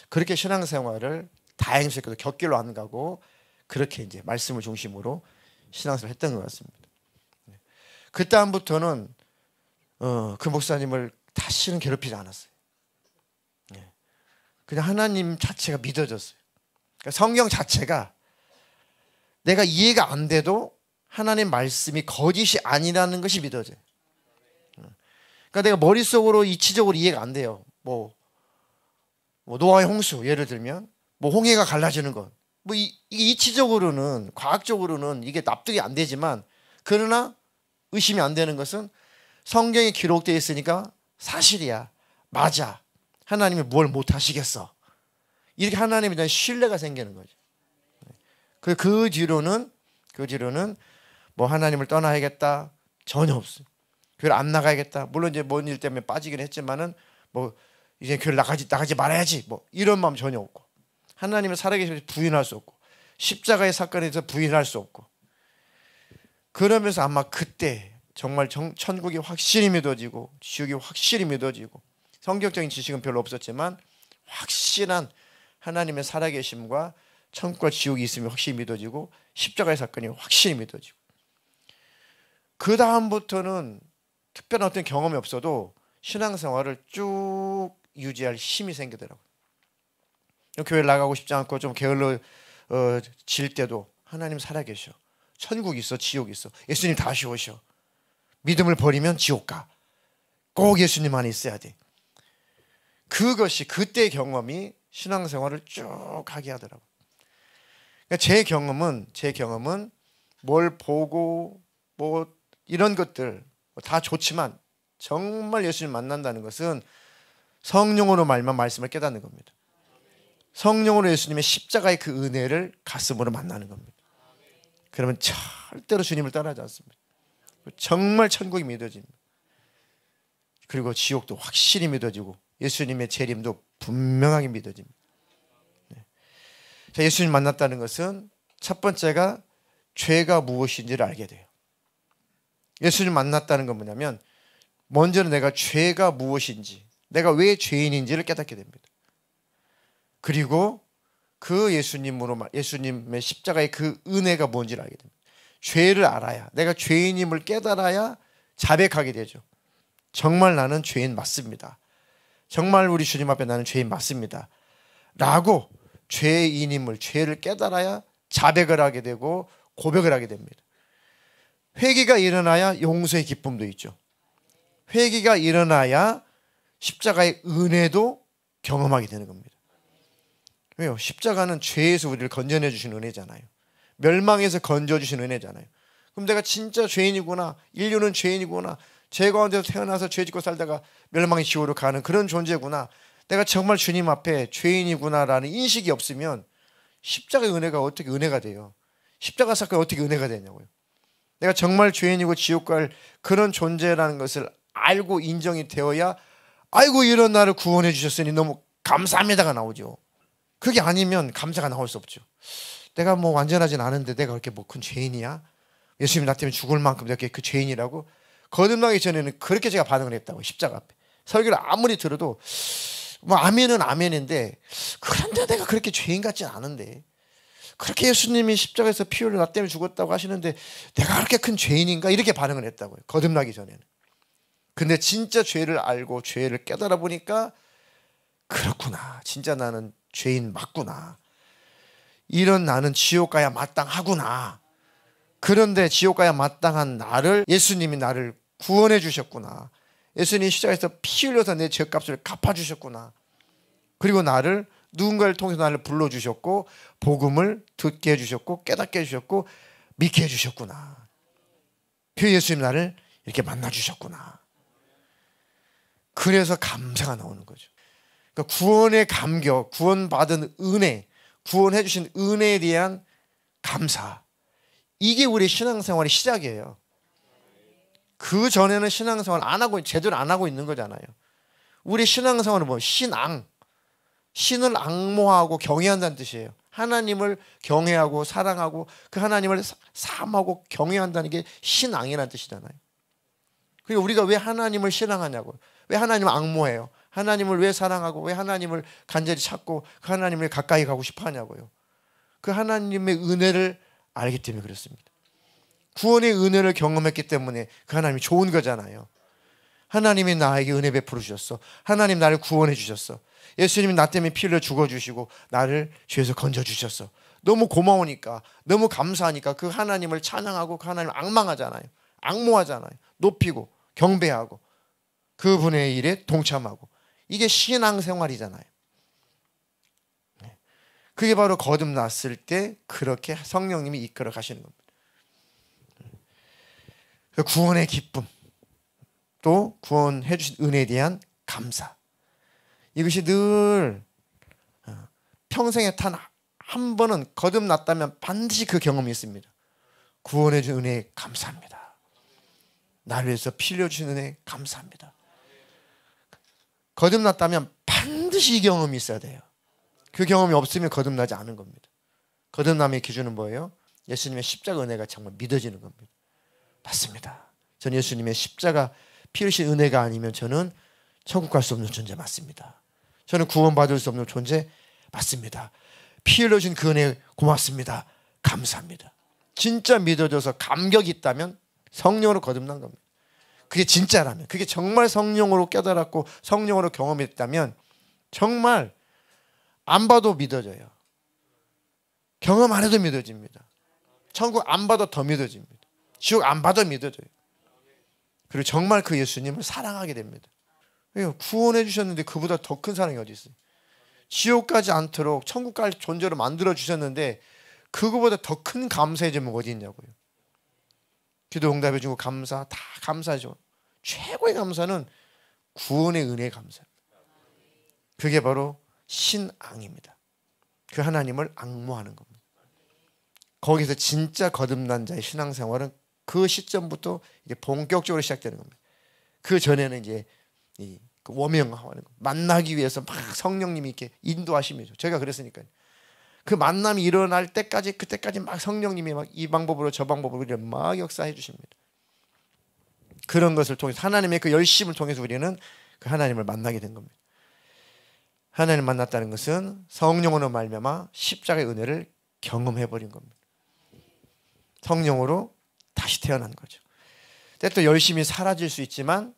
[SPEAKER 1] 그렇게 신앙생활을 다행스럽게도 곁길로 안 가고 그렇게 이제 말씀을 중심으로 신앙생활을 했던 것 같습니다. 그 다음부터는 그 목사님을 다시는 괴롭히지 않았어요. 그냥 하나님 자체가 믿어졌어요. 그러니까 성경 자체가 내가 이해가 안 돼도 하나님 말씀이 거짓이 아니라는 것이 믿어져요. 그러니까 내가 머릿속으로 이치적으로 이해가 안 돼요. 뭐 노아의 홍수 예를 들면 뭐 홍해가 갈라지는 것. 뭐 이치적으로는 과학적으로는 이게 납득이 안 되지만 그러나 의심이 안 되는 것은 성경에 기록되어 있으니까 사실이야. 맞아. 하나님이 뭘 못 하시겠어. 이렇게 하나님에 대한 신뢰가 생기는 거죠. 그 뒤로는 뭐 하나님을 떠나야겠다 전혀 없어요. 교회를 안 나가야겠다. 물론 이제 뭔 일 때문에 빠지긴 했지만은 뭐 이제 교회를 나가지 말아야지 뭐 이런 마음 전혀 없고 하나님을 살아계시면서 부인할 수 없고 십자가의 사건에 대해서 부인할 수 없고 그러면서 아마 그때 정말 천국이 확실히 믿어지고 지옥이 확실히 믿어지고 성경적인 지식은 별로 없었지만 확실한 하나님의 살아계심과 천국과 지옥이 있음이 확실히 믿어지고 십자가의 사건이 확실히 믿어지고 그 다음부터는 특별한 어떤 경험이 없어도 신앙생활을 쭉 유지할 힘이 생기더라고요. 교회 나가고 싶지 않고 좀 게을러질 때도 하나님 살아계셔. 천국 있어, 지옥 있어. 예수님 다시 오셔. 믿음을 버리면 지옥 가. 꼭 예수님 안에 있어야 돼. 그것이 그때의 경험이 신앙생활을 쭉 하게 하더라고요. 그러니까 제 경험은 뭘 보고 뭐 이런 것들 다 좋지만 정말 예수님 만난다는 것은 성령으로 말씀을 깨닫는 겁니다. 성령으로 예수님의 십자가의 그 은혜를 가슴으로 만나는 겁니다. 그러면 절대로 주님을 떠나지 않습니다. 정말 천국이 믿어집니다. 그리고 지옥도 확실히 믿어지고 예수님의 재림도 분명하게 믿어집니다. 자, 예수님 만났다는 것은 첫 번째가 죄가 무엇인지를 알게 돼요. 예수님 만났다는 건 뭐냐면 먼저는 내가 죄가 무엇인지, 내가 왜 죄인인지를 깨닫게 됩니다. 그리고 그 예수님의 십자가의 그 은혜가 뭔지를 알게 됩니다. 죄를 알아야, 내가 죄인임을 깨달아야 자백하게 되죠. 정말 나는 죄인 맞습니다. 정말 우리 주님 앞에 나는 죄인 맞습니다. 라고 죄인임을, 죄를 깨달아야 자백을 하게 되고 고백을 하게 됩니다. 회개가 일어나야 용서의 기쁨도 있죠. 회개가 일어나야 십자가의 은혜도 경험하게 되는 겁니다. 왜요? 십자가는 죄에서 우리를 건져내 주신 은혜잖아요. 멸망에서 건져주신 은혜잖아요. 그럼 내가 진짜 죄인이구나, 인류는 죄인이구나, 죄 가운데서 태어나서 죄 짓고 살다가 멸망의 지옥으로 가는 그런 존재구나, 내가 정말 주님 앞에 죄인이구나라는 인식이 없으면 십자가의 은혜가 어떻게 은혜가 돼요? 십자가 사건이 어떻게 은혜가 되냐고요. 내가 정말 죄인이고 지옥 갈 그런 존재라는 것을 알고 인정이 되어야 아이고 이런 나를 구원해 주셨으니 너무 감사합니다가 나오죠. 그게 아니면 감사가 나올 수 없죠. 내가 뭐 완전하진 않은데 내가 그렇게 뭐 큰 죄인이야? 예수님이 나 때문에 죽을 만큼 내가 그 죄인이라고? 거듭나기 전에는 그렇게 제가 반응을 했다고. 십자가 앞에 설교를 아무리 들어도 뭐 아멘은 아멘인데, 그런데 내가 그렇게 죄인 같진 않은데, 그렇게 예수님이 십자가에서 피 흘려 나 때문에 죽었다고 하시는데 내가 그렇게 큰 죄인인가? 이렇게 반응을 했다고요. 거듭나기 전에는. 근데 진짜 죄를 알고 죄를 깨달아 보니까 그렇구나, 진짜 나는 죄인 맞구나, 이런 나는 지옥 가야 마땅하구나, 그런데 지옥 가야 마땅한 나를 예수님이 나를 구원해 주셨구나, 예수님이 십자가에서 피 흘려서 내 죄값을 갚아주셨구나, 그리고 나를 누군가를 통해서 나를 불러주셨고 복음을 듣게 해주셨고 깨닫게 해주셨고 믿게 해주셨구나, 그 예수님 나를 이렇게 만나주셨구나. 그래서 감사가 나오는 거죠. 그러니까 구원의 감격, 구원받은 은혜, 구원해 주신 은혜에 대한 감사, 이게 우리 신앙생활의 시작이에요. 그 전에는 신앙생활 안 하고 제대로 안 하고 있는 거잖아요. 우리 신앙생활은 뭐 신앙, 신을 앙모하고 경외한다는 뜻이에요. 하나님을 경외하고 사랑하고 그 하나님을 사모하고 경외한다는 게 신앙이라는 뜻이잖아요. 그리고 우리가 왜 하나님을 신앙하냐고요. 왜 하나님을 앙모해요. 하나님을 왜 사랑하고 왜 하나님을 간절히 찾고 그 하나님을 가까이 가고 싶어 하냐고요. 그 하나님의 은혜를 알기 때문에 그렇습니다. 구원의 은혜를 경험했기 때문에 그 하나님이 좋은 거잖아요. 하나님이 나에게 은혜 베풀어 주셨어. 하나님 나를 구원해 주셨어. 예수님이 나 때문에 피 흘려 죽어주시고 나를 죄에서 건져주셨어. 너무 고마우니까, 너무 감사하니까 그 하나님을 찬양하고 그 하나님을 앙망하잖아요. 앙모하잖아요. 높이고 경배하고 그분의 일에 동참하고. 이게 신앙생활이잖아요. 그게 바로 거듭났을 때 그렇게 성령님이 이끌어 가시는 겁니다. 구원의 기쁨, 또 구원해 주신 은혜에 대한 감사, 이것이 늘 평생에 단 한 번은 거듭났다면 반드시 그 경험이 있습니다. 구원해 준 은혜에 감사합니다. 나를 위해서 피 흘려 주신 은혜에 감사합니다. 거듭났다면 반드시 이 경험이 있어야 돼요. 그 경험이 없으면 거듭나지 않은 겁니다. 거듭남의 기준은 뭐예요? 예수님의 십자가 은혜가 정말 믿어지는 겁니다. 맞습니다. 저는 예수님의 십자가 피 흘리신 은혜가 아니면 저는 천국 갈 수 없는 존재 맞습니다. 저는 구원받을 수 없는 존재 맞습니다. 피 흘려준 그 은혜 고맙습니다. 감사합니다. 진짜 믿어져서 감격이 있다면 성령으로 거듭난 겁니다. 그게 진짜라면, 그게 정말 성령으로 깨달았고 성령으로 경험했다면 정말 안 봐도 믿어져요. 경험 안 해도 믿어집니다. 천국 안 봐도 더 믿어집니다. 지옥 안 봐도 믿어져요. 그리고 정말 그 예수님을 사랑하게 됩니다. 구원해 주셨는데 그보다 더 큰 사랑이 어디 있어요? 지옥 가지 않도록 천국 갈 존재로 만들어 주셨는데 그거보다 더 큰 감사의 제목이 어디 있냐고요. 기도 응답해 주고 감사, 다 감사죠. 최고의 감사는 구원의 은혜의 감사입니다. 그게 바로 신앙입니다. 그 하나님을 앙모하는 겁니다. 거기서 진짜 거듭난 자의 신앙생활은 그 시점부터 이제 본격적으로 시작되는 겁니다. 그 전에는 이제 그 워명하는 거, 만나기 위해서 막 성령님이 이렇게 인도하시면서, 제가 그랬으니까요. 그 만남이 일어날 때까지, 그때까지 막 성령님이 막 이 방법으로 저 방법으로 막 역사해 주십니다. 그런 것을 통해서 하나님의 그 열심을 통해서 우리는 그 하나님을 만나게 된 겁니다. 하나님 만났다는 것은 성령으로 말미암아 십자가의 은혜를 경험해 버린 겁니다. 성령으로 다시 태어난 거죠. 때또 열심히 사라질 수 있지만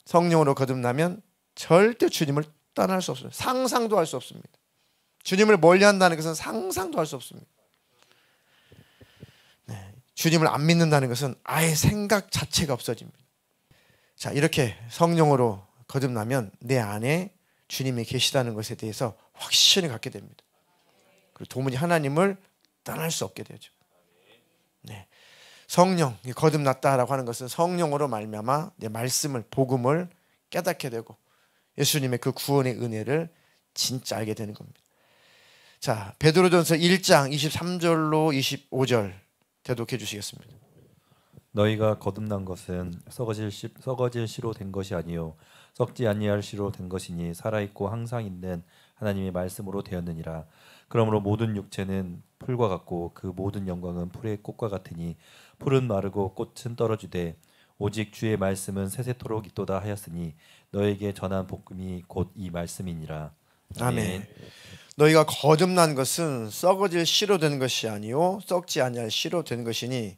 [SPEAKER 1] 성령으로 거듭나면 절대 주님을 떠날 수 없어요. 상상도 할 수 없습니다. 주님을 멀리한다는 것은 상상도 할 수 없습니다. 네, 주님을 안 믿는다는 것은 아예 생각 자체가 없어집니다. 자, 이렇게 성령으로 거듭나면 내 안에 주님이 계시다는 것에 대해서 확신을 갖게 됩니다. 그리고 도무지 하나님을 떠날 수 없게 되죠. 네. 성령, 거듭났다라고 하는 것은 성령으로 말미암아 내 말씀을, 복음을 깨닫게 되고 예수님의 그 구원의 은혜를 진짜 알게 되는 겁니다. 자, 베드로전서 1장 23절로 25절 대독해 주시겠습니다.
[SPEAKER 2] 너희가 거듭난 것은 썩어질 씨로 된 것이 아니요 썩지 아니할 씨로 된 것이니 살아있고 항상 있는 하나님의 말씀으로 되었느니라. 그러므로 모든 육체는 풀과 같고 그 모든 영광은 풀의 꽃과 같으니 풀은 마르고 꽃은 떨어지되 오직 주의 말씀은 세세토록 있도다 하였으니 너에게 전한 복음이 곧 이 말씀이니라.
[SPEAKER 1] 아멘. 너희가 거듭난 것은 썩어질 씨로 된 것이 아니요 썩지 아니할 씨로 된 것이니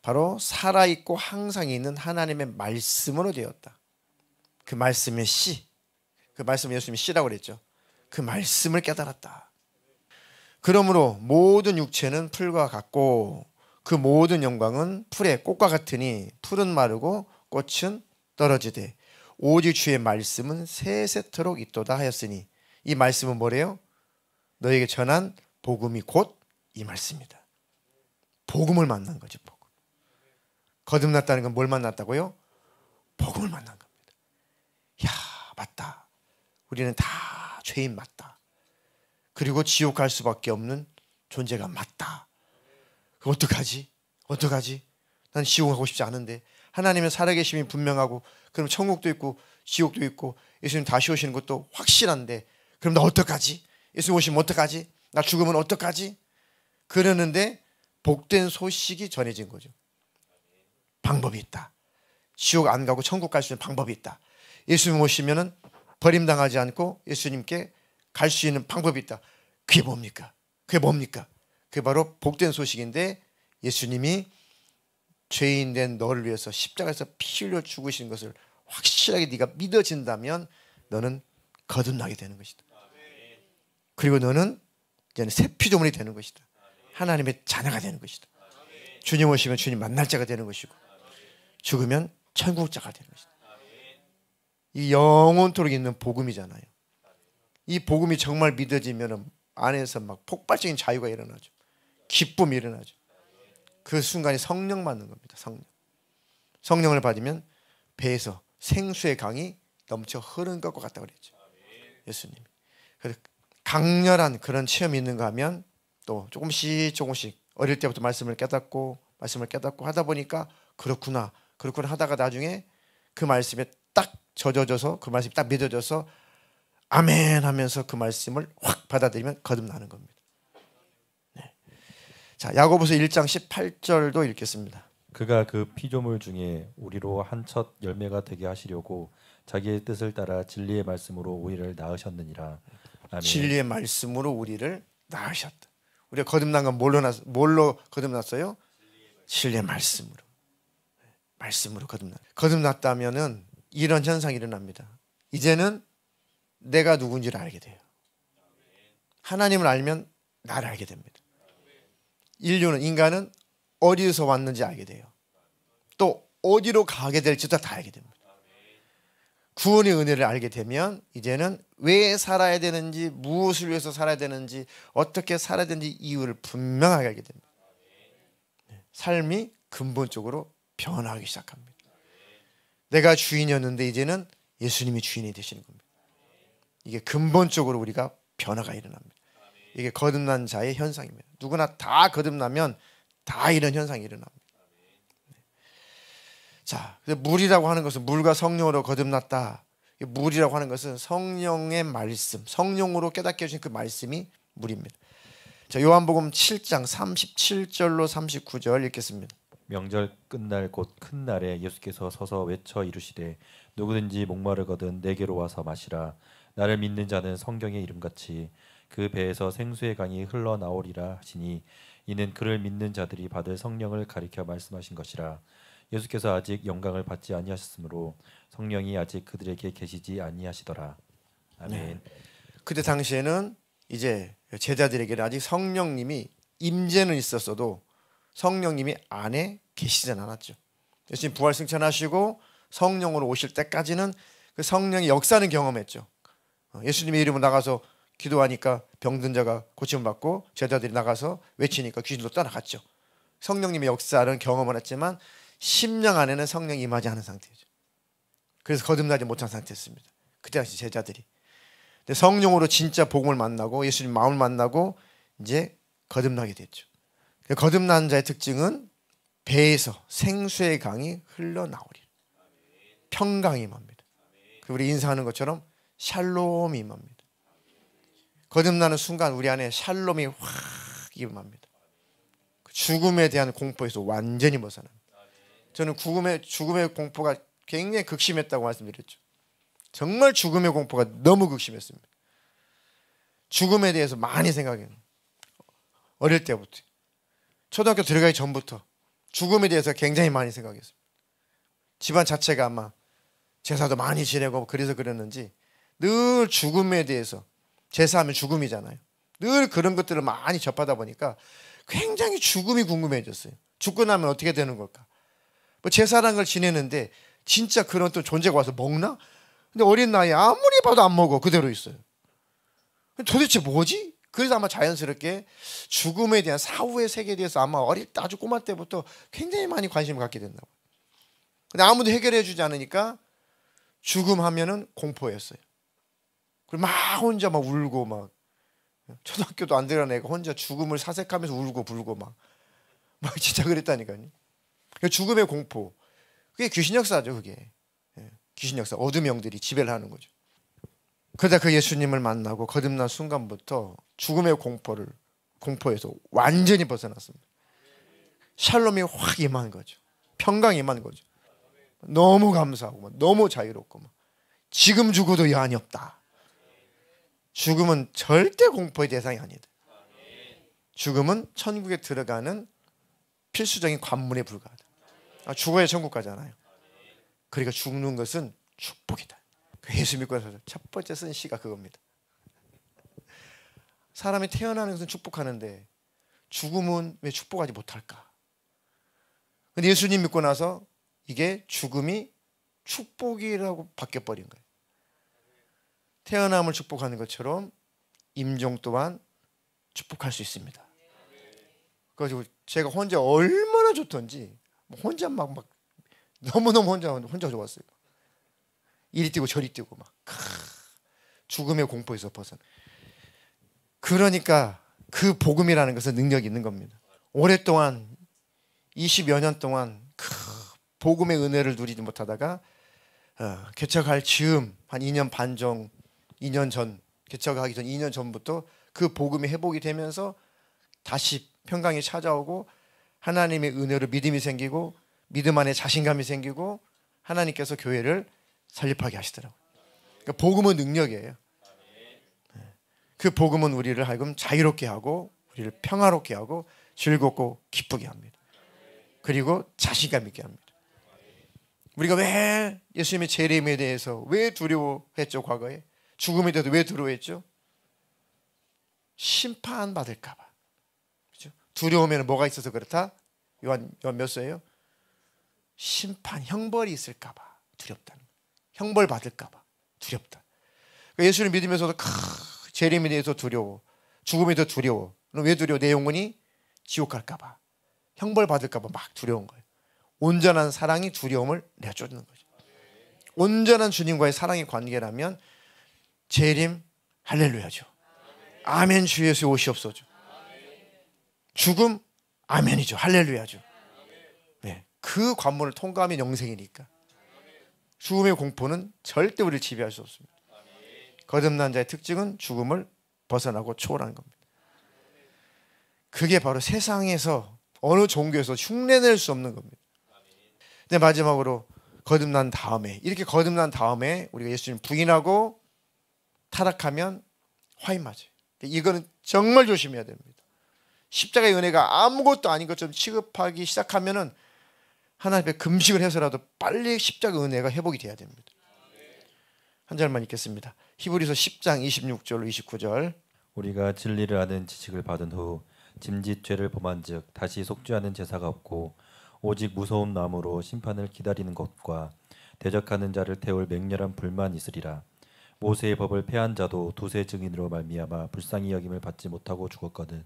[SPEAKER 1] 바로 살아있고 항상 있는 하나님의 말씀으로 되었다. 그 말씀의 씨, 그 말씀 예수님이 씨라고 그랬죠. 그 말씀을 깨달았다. 그러므로 모든 육체는 풀과 같고 그 모든 영광은 풀의 꽃과 같으니 풀은 마르고 꽃은 떨어지되 오직 주의 말씀은 세세토록 있도다 하였으니 이 말씀은 뭐래요? 너에게 전한 복음이 곧 이 말씀이다. 복음을 만난 거죠. 복음. 거듭났다는 건 뭘 만났다고요? 복음을 만난 겁니다. 야, 맞다. 우리는 다 죄인 맞다. 그리고 지옥 갈 수밖에 없는 존재가 맞다. 어떡하지? 어떡하지? 난 지옥 가고 싶지 않은데 하나님의 살아계심이 분명하고 그럼 천국도 있고 지옥도 있고 예수님 다시 오시는 것도 확실한데 그럼 나 어떡하지? 예수님 오시면 어떡하지? 나 죽으면 어떡하지? 그러는데 복된 소식이 전해진 거죠. 방법이 있다. 지옥 안 가고 천국 갈 수 있는 방법이 있다. 예수님 오시면은 버림당하지 않고 예수님께 갈 수 있는 방법이 있다. 그게 뭡니까? 그게 뭡니까? 그게 바로 복된 소식인데 예수님이 죄인 된 너를 위해서 십자가에서 피 흘려 죽으신 것을 확실하게 네가 믿어진다면 너는 거듭나게 되는 것이다. 그리고 너는 이제는 새 피조물이 되는 것이다. 하나님의 자녀가 되는 것이다. 주님 오시면 주님 만날 자가 되는 것이고 죽으면 천국자가 되는 것이다. 이 영원토록 있는 복음이잖아요. 이 복음이 정말 믿어지면 안에서 막 폭발적인 자유가 일어나죠. 기쁨이 일어나죠. 그 순간이 성령 받는 겁니다. 성령을 받으면 배에서 생수의 강이 넘쳐 흐르는 것과 같다고 그랬죠. 예수님이. 그래서 강렬한 그런 체험이 있는가 하면 또 조금씩 어릴 때부터 말씀을 깨닫고 하다 보니까 그렇구나 하다가 나중에 그 말씀에 딱 젖어져서 그 말씀이 딱 믿어져서 아멘 하면서 그 말씀을 확 받아들이면 거듭나는 겁니다. 네. 자, 야고보서 1장 18절도 읽겠습니다.
[SPEAKER 2] 그가 그 피조물 중에 우리로 한 첫 열매가 되게 하시려고 자기의 뜻을 따라 진리의 말씀으로 우리를 낳으셨느니라. 아멘.
[SPEAKER 1] 진리의 말씀으로 우리를 낳으셨다. 우리가 거듭난 건 뭘로 거듭났어요? 진리의 말씀으로. 말씀으로 거듭났다면은 이런 현상이 일어납니다. 이제는 내가 누군지를 알게 돼요. 하나님을 알면 나를 알게 됩니다. 인간은 어디서 왔는지 알게 돼요. 또 어디로 가게 될지도 다 알게 됩니다. 구원의 은혜를 알게 되면 이제는 왜 살아야 되는지, 무엇을 위해서 살아야 되는지, 어떻게 살아야 되는지 이유를 분명하게 알게 됩니다. 삶이 근본적으로 변화하기 시작합니다. 내가 주인이었는데 이제는 예수님이 주인이 되시는 겁니다. 이게 근본적으로 우리가 변화가 일어납니다. 이게 거듭난 자의 현상입니다. 누구나 다 거듭나면 다 이런 현상이 일어납니다. 자, 물이라고 하는 것은 물과 성령으로 거듭났다. 물이라고 하는 것은 성령의 말씀, 성령으로 깨닫게 해주신 그 말씀이 물입니다. 자, 요한복음 7장 37절로 39절 읽겠습니다.
[SPEAKER 2] 명절 끝날 곧 큰 날에 예수께서 서서 외쳐 이르시되 누구든지 목마르거든 내게로 와서 마시라. 나를 믿는 자는 성경의 이름같이 그 배에서 생수의 강이 흘러나오리라 하시니 이는 그를 믿는 자들이 받을 성령을 가리켜 말씀하신 것이라. 예수께서 아직 영광을 받지 아니하셨으므로 성령이 아직 그들에게 계시지 아니하시더라. 아멘.
[SPEAKER 1] 네. 그때 당시에는 이제 제자들에게는 아직 성령님이 임재는 있었어도 성령님이 안에 계시진 않았죠. 예수님 부활 승천하시고 성령으로 오실 때까지는 그 성령의 역사는 경험했죠. 예수님의 이름으로 나가서 기도하니까 병든 자가 고침을 받고 제자들이 나가서 외치니까 귀신도 떠나갔죠. 성령님의 역사는 경험을 했지만 심령 안에는 성령이 임하지 않은 상태죠. 그래서 거듭나지 못한 상태였습니다. 그때 당시 제자들이. 근데 성령으로 진짜 복음을 만나고 예수님 마음을 만나고 이제 거듭나게 됐죠. 거듭난 자의 특징은 배에서 생수의 강이 흘러나오리라. 평강이 임합니다. 우리 인사하는 것처럼 샬롬이 임합니다. 거듭나는 순간 우리 안에 샬롬이 확 임합니다. 죽음에 대한 공포에서 완전히 벗어납니다. 저는 죽음의 공포가 굉장히 극심했다고 말씀드렸죠. 정말 죽음의 공포가 너무 극심했습니다. 죽음에 대해서 많이 생각해요. 어릴 때부터. 초등학교 들어가기 전부터 죽음에 대해서 굉장히 많이 생각했습니다. 집안 자체가 아마 제사도 많이 지내고 그래서 그랬는지 늘 죽음에 대해서, 제사하면 죽음이잖아요. 늘 그런 것들을 많이 접하다 보니까 굉장히 죽음이 궁금해졌어요. 죽고 나면 어떻게 되는 걸까? 뭐 제사라는 걸 지내는데 진짜 그런 또 존재가 와서 먹나? 근데 어린 나이에 아무리 봐도 안 먹어. 그대로 있어요. 도대체 뭐지? 그래서 아마 자연스럽게 죽음에 대한 사후의 세계에 대해서 아마 어릴 때 아주 꼬마 때부터 굉장히 많이 관심을 갖게 된다고. 근데 아무도 해결해 주지 않으니까 죽음 하면은 공포였어요. 그리고 막 혼자 막 울고 막 초등학교도 안 들어간 애가 혼자 죽음을 사색하면서 울고 불고 막 진짜 그랬다니까요. 죽음의 공포. 그게 귀신 역사죠, 그게. 귀신 역사. 어둠의 영들이 지배를 하는 거죠. 그러다 그 예수님을 만나고 거듭난 순간부터 죽음의 공포에서 완전히 벗어났습니다. 샬롬이 확 임한 거죠. 평강이 임한 거죠. 너무 감사하고 너무 자유롭고 지금 죽어도 여한이 없다. 죽음은 절대 공포의 대상이 아니다. 죽음은 천국에 들어가는 필수적인 관문에 불과하다. 죽어야 천국 가잖아요. 그러니까 죽는 것은 축복이다. 예수 믿고 나서 첫 번째 쓴 시가 그겁니다. 사람이 태어나는 것은 축복하는데 죽음은 왜 축복하지 못할까? 근데 예수님 믿고 나서 이게 죽음이 축복이라고 바뀌어버린 거예요. 태어남을 축복하는 것처럼 임종 또한 축복할 수 있습니다. 그래서 제가 혼자 얼마나 좋던지 혼자 막 너무너무 혼자 좋았어요. 이리 뛰고 저리 뛰고 막 죽음의 공포에서 벗어나. 그러니까 그 복음이라는 것은 능력이 있는 겁니다. 오랫동안 20여 년 동안 그 복음의 은혜를 누리지 못하다가 개척할 즈음 한 2년 반 전, 2년 전 개척하기 전 2년 전부터 그 복음이 회복이 되면서 다시 평강이 찾아오고 하나님의 은혜로 믿음이 생기고 믿음 안에 자신감이 생기고 하나님께서 교회를 설립하게 하시더라고요. 그러니까 복음은 능력이에요. 그 복음은 우리를 하여금 자유롭게 하고 우리를 평화롭게 하고 즐겁고 기쁘게 합니다. 그리고 자신감 있게 합니다. 우리가 왜 예수님의 재림에 대해서 왜 두려워했죠? 과거에 죽음에 대해서 왜 두려워했죠? 심판받을까 봐. 그렇죠? 두려우면 뭐가 있어서 그렇다? 요한 몇 서예요? 심판, 형벌이 있을까 봐 두렵다는 거예요. 형벌 받을까 봐 두렵다. 그러니까 예수를 믿으면서도 재림에 대해서 두려워, 죽음에 대해서 두려워. 그럼 왜 두려워? 내 영혼이 지옥 갈까 봐, 형벌 받을까 봐 막 두려운 거예요. 온전한 사랑이 두려움을 내쫓는 거죠. 온전한 주님과의 사랑의 관계라면 재림 할렐루야죠. 아멘 주 예수 오시옵소서. 죽음 아멘이죠. 할렐루야죠. 네, 그 관문을 통과하면 영생이니까 죽음의 공포는 절대 우리를 지배할 수 없습니다. 거듭난 자의 특징은 죽음을 벗어나고 초월하는 겁니다. 그게 바로 세상에서 어느 종교에서 흉내낼 수 없는 겁니다. 근데 마지막으로 거듭난 다음에, 이렇게 거듭난 다음에 우리가 예수님 부인하고 타락하면 화인 맞아요. 이거는 정말 조심해야 됩니다. 십자가의 은혜가 아무것도 아닌 것처럼 취급하기 시작하면은 하나님 앞에 금식을 해서라도 빨리 십자가 은혜가 회복이 돼야 됩니다. 한 절만 읽겠습니다. 히브리서 10장 26절로 29절.
[SPEAKER 2] 우리가 진리를 아는 지식을 받은 후 짐짓 죄를 범한즉 다시 속죄하는 제사가 없고 오직 무서운 마음으로 심판을 기다리는 것과 대적하는 자를 태울 맹렬한 불만 있으리라. 모세의 법을 폐한 자도 두세 증인으로 말미암아 불쌍히 여김을 받지 못하고 죽었거든.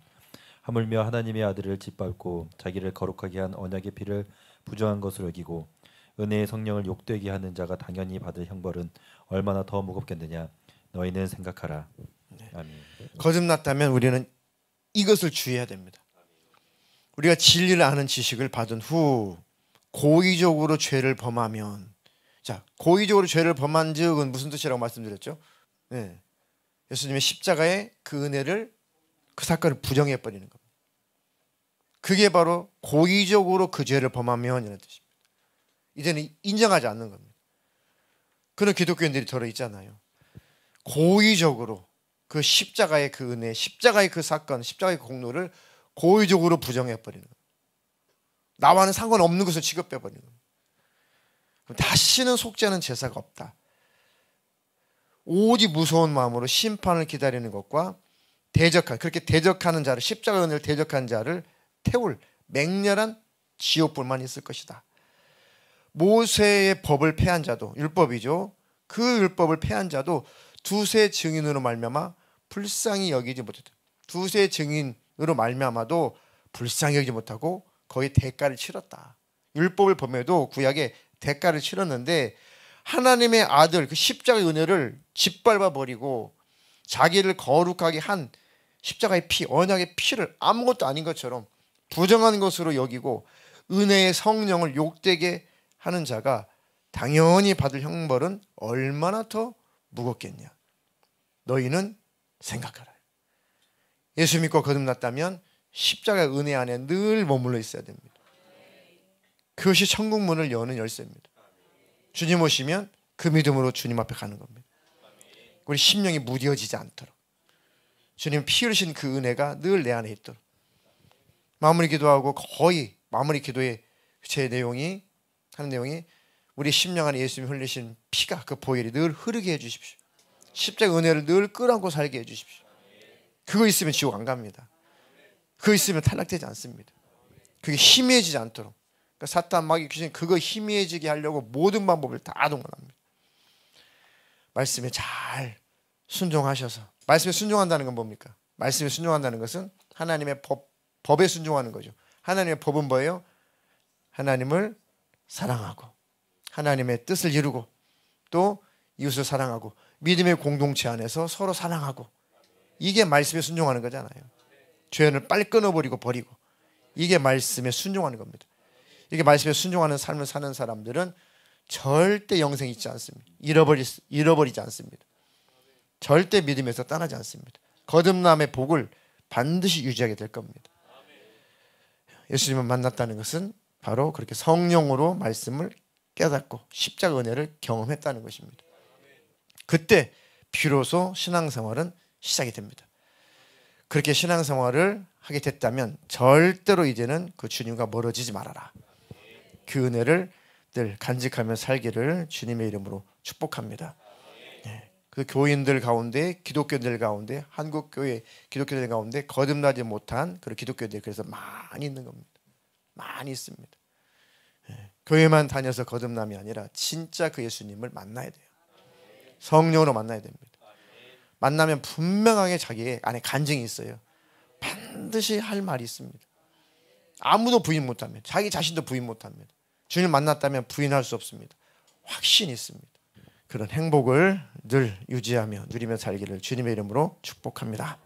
[SPEAKER 2] 하물며 하나님의 아들을 짓밟고 자기를 거룩하게 한 언약의 피를 부정한 것으로 여기고 은혜의 성령을 욕되게 하는 자가 당연히 받을 형벌은 얼마나 더 무겁겠느냐. 너희는 생각하라. 아멘.
[SPEAKER 1] 거듭났다면 우리는 이것을 주의해야 됩니다. 우리가 진리를 아는 지식을 받은 후 고의적으로 죄를 범하면, 자, 고의적으로 죄를 범한 즉은 무슨 뜻이라고 말씀드렸죠? 네. 예수님의 십자가의 그 은혜를, 그 사건을 부정해 버리는 겁니다. 그게 바로 고의적으로 그 죄를 범하면 이라는 뜻입니다. 이제는 인정하지 않는 겁니다. 그런 기독교인들이 들어 있잖아요. 고의적으로 그 십자가의 그 은혜, 십자가의 그 사건, 십자가의 그 공로를 고의적으로 부정해 버리는 겁니다. 나와는 상관없는 것을 취급해 버리는 겁니다. 그럼 다시는 속죄하는 제사가 없다. 오직 무서운 마음으로 심판을 기다리는 것과 그렇게 대적하는 자를, 십자가 은혜를 대적하는 자를 태울 맹렬한 지옥불만 있을 것이다. 모세의 법을 폐한 자도, 율법이죠. 그 율법을 폐한 자도 두세 증인으로 말미암아 불쌍히 여기지 못했다. 두세 증인으로 말미암아도 불쌍히 여기지 못하고 거의 대가를 치렀다. 율법을 범해도 구약에 대가를 치렀는데 하나님의 아들 그 십자가의 은혜를 짓밟아 버리고 자기를 거룩하게 한 십자가의 피, 언약의 피를 아무것도 아닌 것처럼 부정한 것으로 여기고 은혜의 성령을 욕되게 하는 자가 당연히 받을 형벌은 얼마나 더 무겁겠냐. 너희는 생각하라. 예수 믿고 거듭났다면 십자가의 은혜 안에 늘 머물러 있어야 됩니다. 그것이 천국 문을 여는 열쇠입니다. 주님 오시면 그 믿음으로 주님 앞에 가는 겁니다. 우리 심령이 무뎌지지 않도록 주님 피 흘리신 그 은혜가 늘 내 안에 있도록. 마무리 기도하고 거의 마무리 기도의 하는 내용이 우리 심령 안에 예수님 흘리신 피가, 그 보혈이 늘 흐르게 해주십시오. 십자가 은혜를 늘 끌어안고 살게 해주십시오. 그거 있으면 지옥 안 갑니다. 그거 있으면 탈락되지 않습니다. 그게 희미해지지 않도록. 그러니까 사탄 마귀 귀신 그거 희미해지게 하려고 모든 방법을 다 동원합니다. 말씀에 잘 순종하셔서. 말씀에 순종한다는 건 뭡니까? 말씀에 순종한다는 것은 하나님의 법에 순종하는 거죠. 하나님의 법은 뭐예요? 하나님을 사랑하고 하나님의 뜻을 이루고 또 이웃을 사랑하고 믿음의 공동체 안에서 서로 사랑하고, 이게 말씀에 순종하는 거잖아요. 죄를 빨리 끊어버리고 버리고, 이게 말씀에 순종하는 겁니다. 이게 말씀에 순종하는 삶을 사는 사람들은 절대 영생이 있지 않습니다. 잃어버리지 않습니다. 절대 믿음에서 떠나지 않습니다. 거듭남의 복을 반드시 유지하게 될 겁니다. 예수님을 만났다는 것은 바로 그렇게 성령으로 말씀을 깨닫고 십자가 은혜를 경험했다는 것입니다. 그때 비로소 신앙생활은 시작이 됩니다. 그렇게 신앙생활을 하게 됐다면 절대로 이제는 그 주님과 멀어지지 말아라. 그 은혜를 늘 간직하며 살기를 주님의 이름으로 축복합니다. 그 교인들 가운데, 기독교인들 가운데, 한국 교회 기독교인들 가운데 거듭나지 못한 그런 기독교인들이 그래서 많이 있는 겁니다. 많이 있습니다. 교회만 다녀서 거듭남이 아니라 진짜 그 예수님을 만나야 돼요. 성령으로 만나야 됩니다. 만나면 분명하게 자기 안에 간증이 있어요. 반드시 할 말이 있습니다. 아무도 부인 못합니다. 자기 자신도 부인 못합니다. 주님을 만났다면 부인할 수 없습니다. 확신이 있습니다. 그런 행복을 늘 유지하며 누리며 살기를 주님의 이름으로 축복합니다.